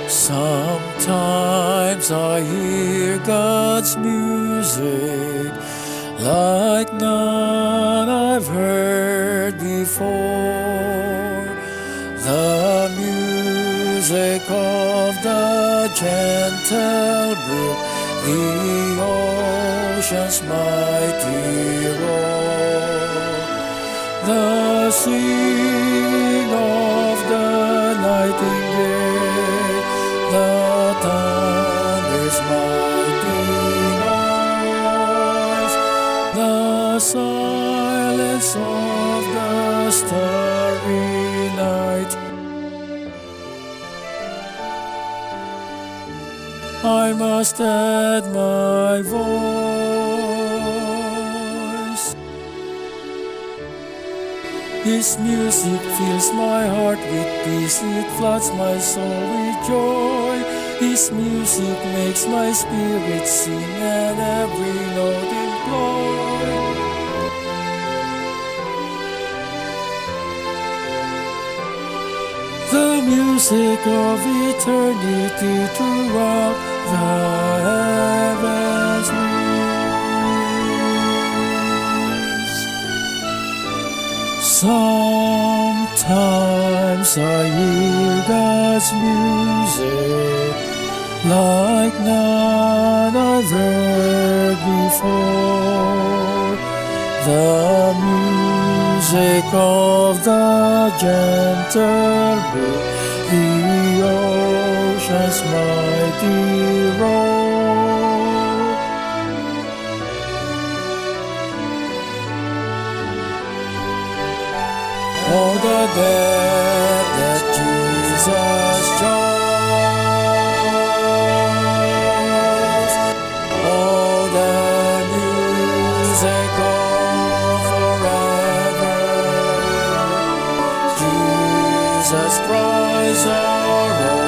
Sometimes I hear God's music like none I've heard before. The music of the gentle brook, the ocean's mighty roar, the singing of the nightingale, the thunder's mighty noise, the silence of the starry night. I must add my voice. His music fills my heart with peace, it floods my soul with joy. His music makes my spirit sing and every note employ. The music of eternity throughout the heavens rings. Sometimes I hear God's music like none I've heard before. The music of the gentle brook, the ocean's mighty roar. Oh, the death that Jesus chose. Oh, the music of forever. Jesus Christ our Lord.